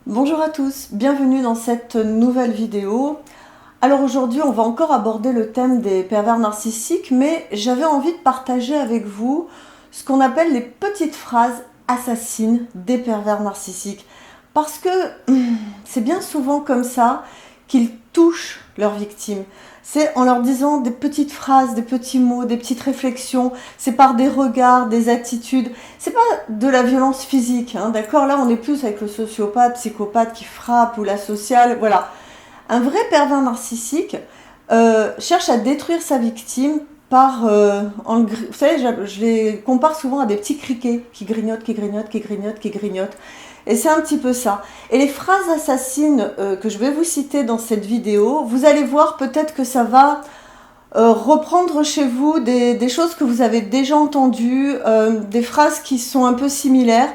Bonjour à tous, bienvenue dans cette nouvelle vidéo. Alors aujourd'hui on va encore aborder le thème des pervers narcissiques, mais j'avais envie de partager avec vous ce qu'on appelle les petites phrases assassines des pervers narcissiques. Parce que c'est bien souvent comme ça qu'ils touchent leurs victimes. C'est en leur disant des petites phrases, des petits mots, des petites réflexions, c'est par des regards, des attitudes. C'est pas de la violence physique, hein, d'accord? Là, on est plus avec le sociopathe, psychopathe qui frappe ou la sociale, voilà. Un vrai pervers narcissique cherche à détruire sa victime par, vous savez, je les compare souvent à des petits criquets qui grignotent, qui grignotent, qui grignotent, qui grignotent. Et c'est un petit peu ça. Et les phrases assassines que je vais vous citer dans cette vidéo, vous allez voir peut-être que ça va reprendre chez vous des choses que vous avez déjà entendues, des phrases qui sont un peu similaires.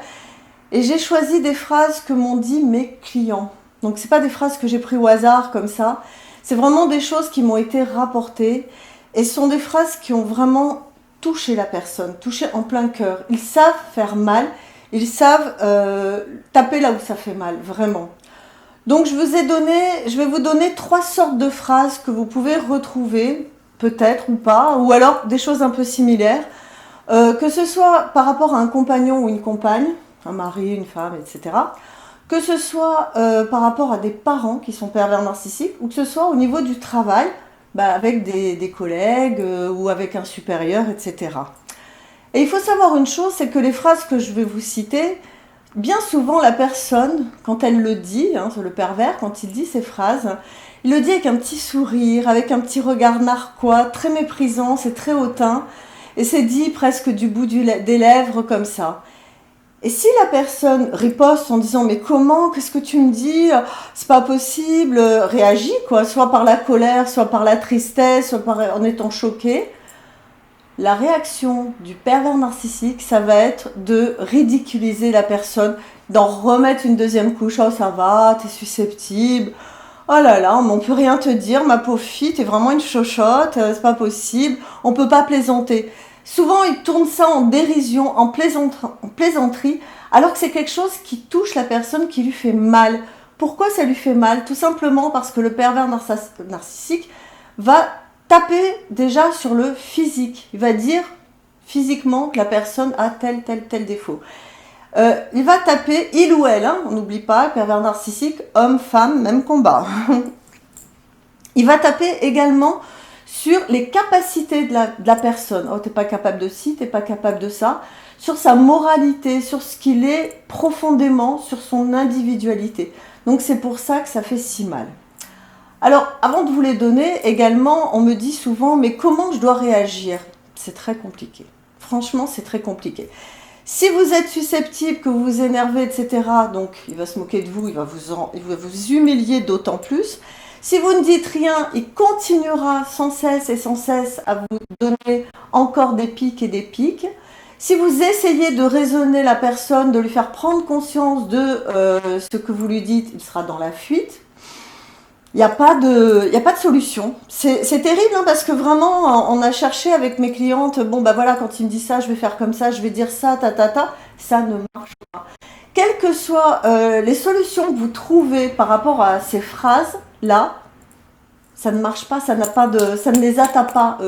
Et j'ai choisi des phrases que m'ont dit mes clients. Donc c'est pas des phrases que j'ai prises au hasard comme ça. C'est vraiment des choses qui m'ont été rapportées. Et ce sont des phrases qui ont vraiment touché la personne, touché en plein cœur. Ils savent faire mal. Ils savent taper là où ça fait mal, vraiment. Donc je vais vous donner 3 sortes de phrases que vous pouvez retrouver, peut-être ou pas, ou alors des choses un peu similaires, que ce soit par rapport à un compagnon ou une compagne, un mari, une femme, etc. Que ce soit par rapport à des parents qui sont pervers narcissiques, ou que ce soit au niveau du travail, avec des collègues ou avec un supérieur, etc. Et il faut savoir une chose, c'est que les phrases que je vais vous citer, bien souvent la personne, quand elle le dit, hein, le pervers, quand il dit ces phrases, il le dit avec un petit sourire, avec un petit regard narquois, très méprisant, c'est très hautain, et c'est dit presque du bout des lèvres comme ça. Et si la personne riposte en disant mais comment, qu'est-ce que tu me dis, c'est pas possible, réagit quoi, soit par la colère, soit par la tristesse, soit en étant choqué, la réaction du pervers narcissique, ça va être de ridiculiser la personne, d'en remettre une deuxième couche. Oh ça va, t'es susceptible. Oh là là, on peut rien te dire, ma pauvre fille, t'es vraiment une chochotte, c'est pas possible, on peut pas plaisanter. Souvent, ils tournent ça en dérision, en plaisanterie, alors que c'est quelque chose qui touche la personne, qui lui fait mal. Pourquoi ça lui fait mal? Tout simplement parce que le pervers narcissique va taper déjà sur le physique. Il va dire physiquement que la personne a tel défaut. Il va taper, il ou elle, hein, on n'oublie pas, pervers narcissique, homme, femme, même combat. Il va taper également sur les capacités de la personne. Oh, t'es pas capable de ci, t'es pas capable de ça. Sur sa moralité, sur ce qu'il est profondément, sur son individualité. Donc c'est pour ça que ça fait si mal. Alors, avant de vous les donner, également, on me dit souvent, mais comment je dois réagir? C'est très compliqué. Franchement, c'est très compliqué. Si vous êtes susceptible, que vous vous énervez, etc., donc il va se moquer de vous, il va vous humilier d'autant plus. Si vous ne dites rien, il continuera sans cesse et sans cesse à vous donner encore des pics et des pics. Si vous essayez de raisonner la personne, de lui faire prendre conscience de ce que vous lui dites, il sera dans la fuite. Il n'y a pas de solution. C'est terrible hein, parce que vraiment, on a cherché avec mes clientes, bon bah voilà, quand il me dit ça, je vais faire comme ça, je vais dire ça, ça ne marche pas. Quelles que soient les solutions que vous trouvez par rapport à ces phrases-là, ça ne marche pas, ça ne les atteint pas.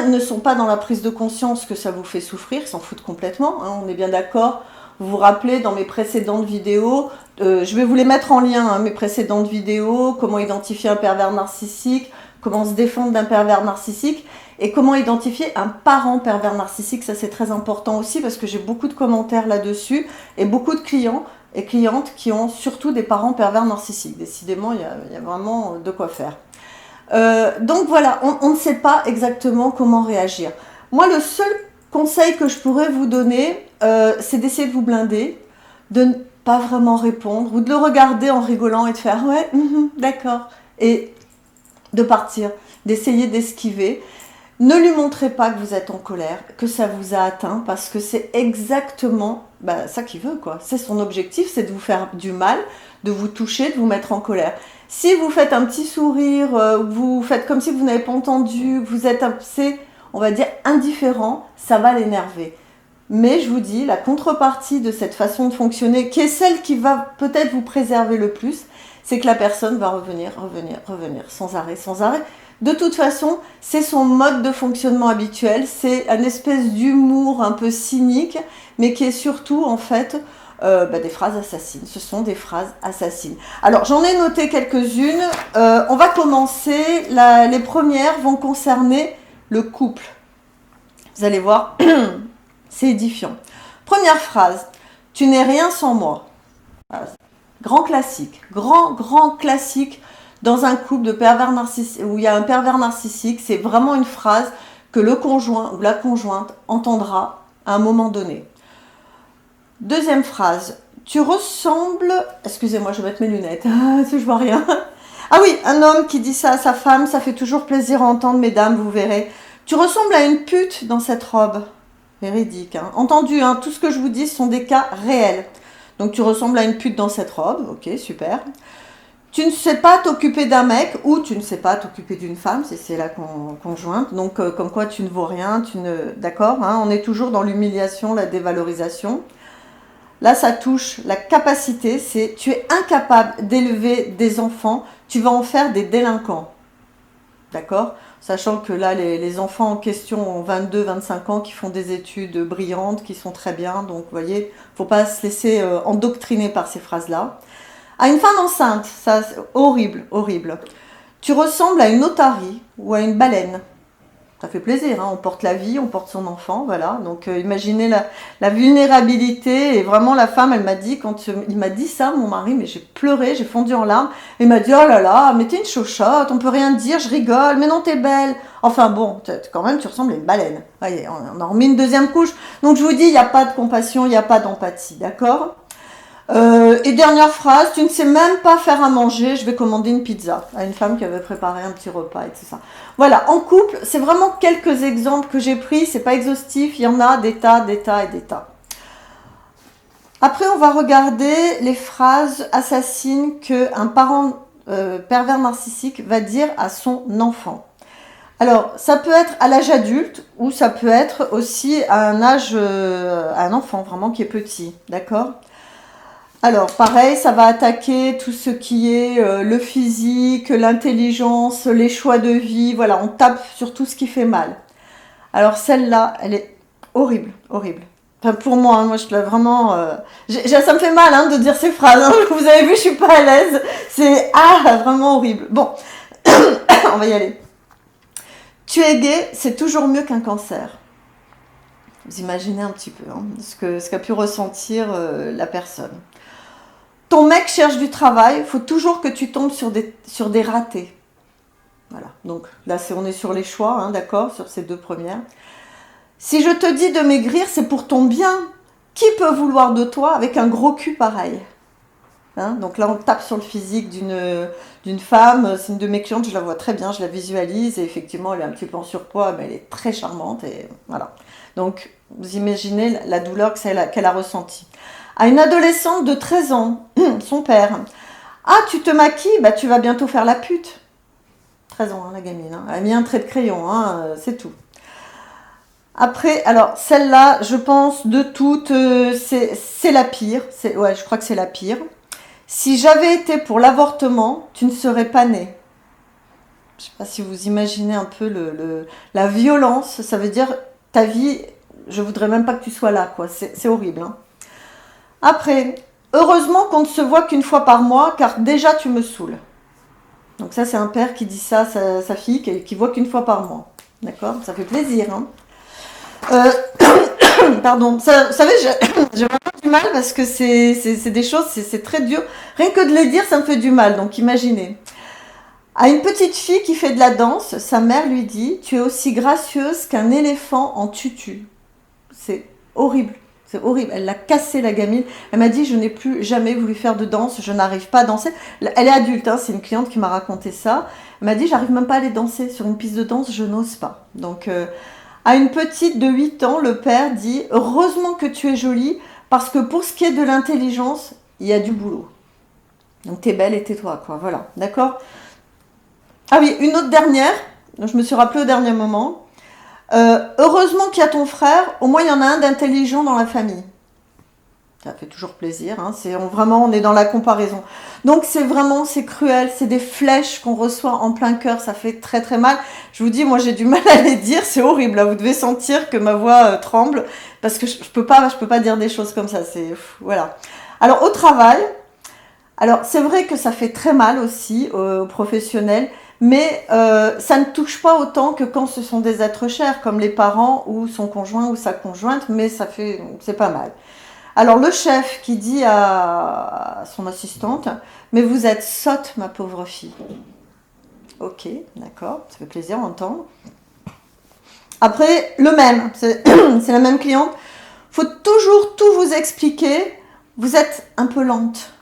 Ils ne sont pas dans la prise de conscience que ça vous fait souffrir, ils s'en foutent complètement, hein, on est bien d'accord. Vous vous rappelez dans mes précédentes vidéos, je vais vous les mettre en lien, hein, mes précédentes vidéos, comment identifier un pervers narcissique, comment se défendre d'un pervers narcissique et comment identifier un parent pervers narcissique. Ça c'est très important aussi parce que j'ai beaucoup de commentaires là-dessus et beaucoup de clients et clientes qui ont surtout des parents pervers narcissiques. Décidément, il y a vraiment de quoi faire. Donc voilà, on ne sait pas exactement comment réagir. Moi, le seul conseil que je pourrais vous donner, c'est d'essayer de vous blinder, de ne pas vraiment répondre, ou de le regarder en rigolant et de faire « ouais, d'accord », et de partir, d'essayer d'esquiver. Ne lui montrez pas que vous êtes en colère, que ça vous a atteint, parce que c'est exactement ça qu'il veut, quoi. C'est son objectif, c'est de vous faire du mal, de vous toucher, de vous mettre en colère. Si vous faites un petit sourire, vous faites comme si vous n'avez pas entendu, vous êtes assez, on va dire, indifférent, ça va l'énerver. Mais je vous dis, la contrepartie de cette façon de fonctionner, qui est celle qui va peut-être vous préserver le plus, c'est que la personne va revenir, sans arrêt, sans arrêt. De toute façon, c'est son mode de fonctionnement habituel, c'est une espèce d'humour un peu cynique, mais qui est surtout en fait des phrases assassines. Ce sont des phrases assassines. Alors j'en ai noté quelques-unes. On va commencer. Les premières vont concerner le couple. Vous allez voir, c'est édifiant. Première phrase, tu n'es rien sans moi. Voilà. Grand classique, grand classique dans un couple de pervers narcissiques, où il y a un pervers narcissique, c'est vraiment une phrase que le conjoint ou la conjointe entendra à un moment donné. Deuxième phrase, tu ressembles... Excusez-moi, je vais mettre mes lunettes, je vois rien. Ah oui, un homme qui dit ça à sa femme, ça fait toujours plaisir à entendre, mesdames, vous verrez. Tu ressembles à une pute dans cette robe. Véridique, hein. Entendu, hein, tout ce que je vous dis sont des cas réels. Donc tu ressembles à une pute dans cette robe, ok, super. Tu ne sais pas t'occuper d'un mec ou tu ne sais pas t'occuper d'une femme, si c'est la conjointe. Donc comme quoi tu ne vaux rien, d'accord, hein, on est toujours dans l'humiliation, la dévalorisation. Là, ça touche la capacité, c'est tu es incapable d'élever des enfants, tu vas en faire des délinquants. D'accord? Sachant que là, les enfants en question ont 22, 25 ans, qui font des études brillantes, qui sont très bien. Donc, vous voyez, il ne faut pas se laisser endoctriner par ces phrases-là. À une femme enceinte, ça, c'est horrible, horrible. Tu ressembles à une otarie ou à une baleine. Ça fait plaisir, hein, on porte la vie, on porte son enfant, voilà. Donc imaginez la vulnérabilité. Et vraiment, la femme, elle m'a dit, quand il m'a dit ça, mon mari, mais j'ai pleuré, j'ai fondu en larmes. Il m'a dit, oh là là, mais t'es une chochotte, on peut rien dire, je rigole, mais non, t'es belle. Enfin bon, quand même, tu ressembles à une baleine. Voyez, on en remet une deuxième couche. Donc je vous dis, il n'y a pas de compassion, il n'y a pas d'empathie, d'accord? Et dernière phrase, tu ne sais même pas faire à manger, je vais commander une pizza à une femme qui avait préparé un petit repas et tout ça. Voilà, en couple, c'est vraiment quelques exemples que j'ai pris, c'est pas exhaustif, il y en a des tas et des tas. Après, on va regarder les phrases assassines qu'un parent pervers narcissique va dire à son enfant. Alors, ça peut être à l'âge adulte ou ça peut être aussi à un âge, à un enfant vraiment qui est petit, d'accord ? Alors, pareil, ça va attaquer tout ce qui est le physique, l'intelligence, les choix de vie. Voilà, on tape sur tout ce qui fait mal. Alors, celle-là, elle est horrible, horrible. Enfin, pour moi, hein, moi, je l'ai vraiment... ça me fait mal hein, de dire ces phrases. Hein. Vous avez vu, je suis pas à l'aise. C'est vraiment horrible. Bon, on va y aller. Tu es gay, c'est toujours mieux qu'un cancer. Vous imaginez un petit peu hein, ce qu'a pu ressentir la personne. Ton mec cherche du travail, il faut toujours que tu tombes sur des ratés. Voilà, donc là on est sur les choix, hein, d'accord, sur ces deux premières. Si je te dis de maigrir, c'est pour ton bien. Qui peut vouloir de toi avec un gros cul pareil hein? Donc là on tape sur le physique d'une femme, c'est une de mes clientes, je la vois très bien, je la visualise, et effectivement elle est un petit peu en surpoids, mais elle est très charmante, et voilà. Donc vous imaginez la douleur qu'elle a ressentie. À une adolescente de 13 ans, son père. Ah, tu te maquilles, bah tu vas bientôt faire la pute. 13 ans, hein, la gamine. Hein. Elle a mis un trait de crayon, hein, c'est tout. Après, alors celle-là, je pense de toutes, c'est la pire. Ouais, je crois que c'est la pire. Si j'avais été pour l'avortement, tu ne serais pas née. Je ne sais pas si vous imaginez un peu la violence. Ça veut dire ta vie, je voudrais même pas que tu sois là, quoi. C'est horrible, hein. Après, heureusement qu'on ne se voit qu'une fois par mois, car déjà tu me saoules. Donc ça, c'est un père qui dit ça à sa fille, qui voit qu'une fois par mois. D'accord? Ça fait plaisir. Hein. Pardon. Vous savez, j'ai vraiment du mal parce que c'est des choses, c'est très dur. Rien que de les dire, ça me fait du mal. Donc imaginez. À une petite fille qui fait de la danse, sa mère lui dit « Tu es aussi gracieuse qu'un éléphant en tutu ». C'est horrible. C'est horrible. Elle l'a cassé, la gamine. Elle m'a dit, je n'ai plus jamais voulu faire de danse, je n'arrive pas à danser. Elle est adulte, hein, c'est une cliente qui m'a raconté ça. Elle m'a dit, j'arrive même pas à aller danser. Sur une piste de danse, je n'ose pas. Donc, à une petite de 8 ans, le père dit, heureusement que tu es jolie, parce que pour ce qui est de l'intelligence, il y a du boulot. Donc, t'es belle et tais-toi, quoi. Voilà, d'accord? Ah oui, une autre dernière, je me suis rappelée au dernier moment. Heureusement qu'il y a ton frère, au moins il y en a un d'intelligent dans la famille. Ça fait toujours plaisir, hein. Vraiment, on est dans la comparaison. Donc c'est cruel, c'est des flèches qu'on reçoit en plein cœur, ça fait très très mal. Je vous dis, moi j'ai du mal à les dire, c'est horrible, là. Vous devez sentir que ma voix tremble, parce que je peux pas dire des choses comme ça, voilà. Alors au travail, alors c'est vrai que ça fait très mal aussi aux professionnels, mais ça ne touche pas autant que quand ce sont des êtres chers, comme les parents ou son conjoint ou sa conjointe, mais c'est pas mal. Alors le chef qui dit à son assistante, mais vous êtes sotte, ma pauvre fille. Ok, d'accord, ça fait plaisir d'entendre. Après, le même, c'est la même cliente. Faut toujours tout vous expliquer. Vous êtes un peu lente,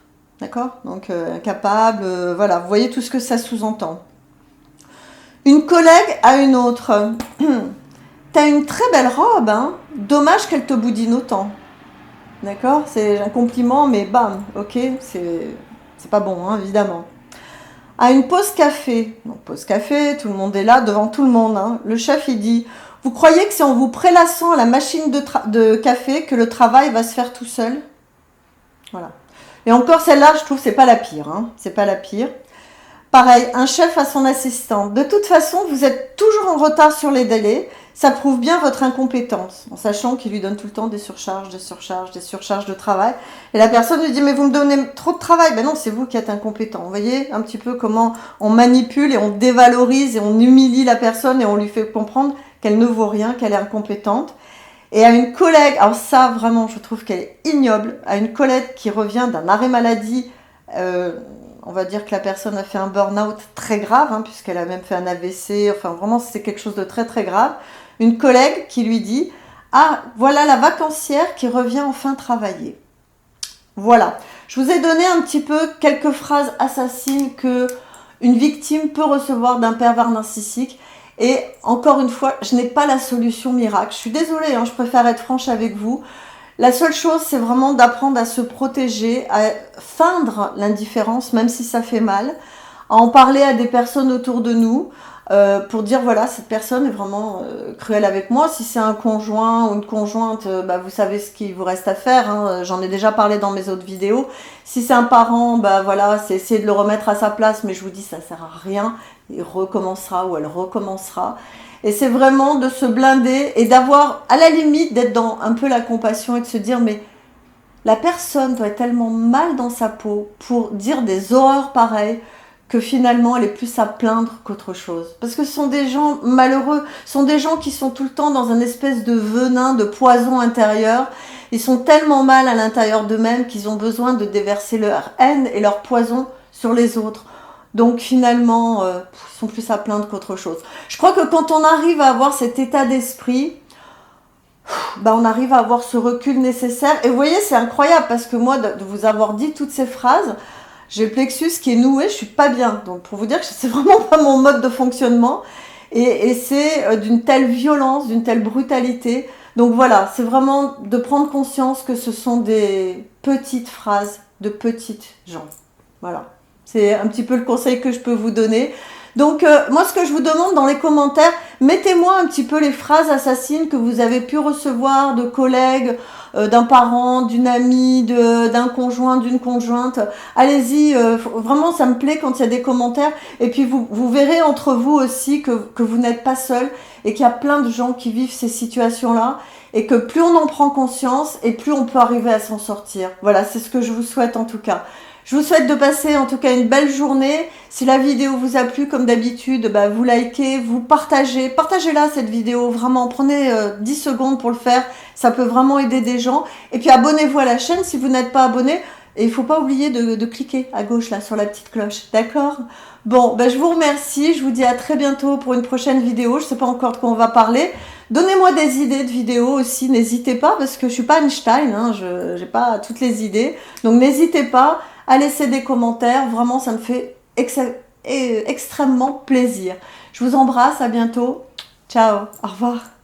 d'accord? Donc incapable, voilà, vous voyez tout ce que ça sous-entend. Une collègue à une autre. T'as une très belle robe, hein? Dommage qu'elle te boudine autant. D'accord? C'est un compliment, mais bam, ok? C'est pas bon, hein, évidemment. À une pause café. Donc, pause café, tout le monde est là, devant tout le monde, hein. Le chef, il dit, vous croyez que c'est en vous prélassant à la machine de café que le travail va se faire tout seul? Voilà. Et encore, celle-là, je trouve, c'est pas la pire, hein. C'est pas la pire. Pareil, un chef à son assistante. De toute façon, vous êtes toujours en retard sur les délais. Ça prouve bien votre incompétence, en sachant qu'il lui donne tout le temps des surcharges de travail. Et la personne lui dit, mais vous me donnez trop de travail. Ben non, c'est vous qui êtes incompétent. Vous voyez un petit peu comment on manipule et on dévalorise et on humilie la personne et on lui fait comprendre qu'elle ne vaut rien, qu'elle est incompétente. Et à une collègue, alors ça vraiment, je trouve qu'elle est ignoble, à une collègue qui revient d'un arrêt maladie, on va dire que la personne a fait un burn-out très grave, hein, puisqu'elle a même fait un AVC, enfin vraiment c'est quelque chose de très très grave. Une collègue qui lui dit « Ah, voilà la vacancière qui revient enfin travailler. » Voilà, je vous ai donné un petit peu quelques phrases assassines que une victime peut recevoir d'un pervers narcissique. Et encore une fois, je n'ai pas la solution miracle. Je suis désolée, hein, je préfère être franche avec vous. La seule chose, c'est vraiment d'apprendre à se protéger, à feindre l'indifférence, même si ça fait mal, à en parler à des personnes autour de nous, pour dire, voilà, cette personne est vraiment cruelle avec moi. Si c'est un conjoint ou une conjointe, bah, vous savez ce qu'il vous reste à faire, hein. J'en ai déjà parlé dans mes autres vidéos. Si c'est un parent, bah, voilà, c'est essayer de le remettre à sa place, mais je vous dis, ça sert à rien. Il recommencera ou elle recommencera. Et c'est vraiment de se blinder et d'avoir, à la limite, d'être dans un peu la compassion et de se dire, mais la personne doit être tellement mal dans sa peau pour dire des horreurs pareilles que finalement elle est plus à plaindre qu'autre chose. Parce que ce sont des gens malheureux, ce sont des gens qui sont tout le temps dans un espèce de venin, de poison intérieur. Ils sont tellement mal à l'intérieur d'eux-mêmes qu'ils ont besoin de déverser leur haine et leur poison sur les autres. Donc finalement, ils sont plus à plaindre qu'autre chose. Je crois que quand on arrive à avoir cet état d'esprit, bah on arrive à avoir ce recul nécessaire. Et vous voyez, c'est incroyable parce que moi, de vous avoir dit toutes ces phrases, j'ai le plexus qui est noué, je suis pas bien. Donc pour vous dire que c'est vraiment pas mon mode de fonctionnement. Et c'est d'une telle violence, d'une telle brutalité. Donc voilà, c'est vraiment de prendre conscience que ce sont des petites phrases de petites gens. Voilà. C'est un petit peu le conseil que je peux vous donner. Donc, moi, ce que je vous demande dans les commentaires, mettez-moi un petit peu les phrases assassines que vous avez pu recevoir de collègues, d'un parent, d'une amie, d'un conjoint, d'une conjointe. Allez-y, vraiment, ça me plaît quand il y a des commentaires. Et puis, vous verrez entre vous aussi que vous n'êtes pas seul et qu'il y a plein de gens qui vivent ces situations-là. Et que plus on en prend conscience et plus on peut arriver à s'en sortir. Voilà, c'est ce que je vous souhaite en tout cas. Je vous souhaite de passer en tout cas une belle journée. Si la vidéo vous a plu, comme d'habitude, bah, vous likez, vous partagez. Partagez-la cette vidéo, vraiment. Prenez 10 secondes pour le faire. Ça peut vraiment aider des gens. Et puis abonnez-vous à la chaîne si vous n'êtes pas abonné. Et il ne faut pas oublier de cliquer à gauche là sur la petite cloche. D'accord? Bon, bah, je vous remercie. Je vous dis à très bientôt pour une prochaine vidéo. Je ne sais pas encore de quoi on va parler. Donnez-moi des idées de vidéos aussi. N'hésitez pas parce que je ne suis pas Einstein. Hein, je n'ai pas toutes les idées. Donc n'hésitez pas à laisser des commentaires. Vraiment, ça me fait extrêmement plaisir. Je vous embrasse. À bientôt. Ciao. Au revoir.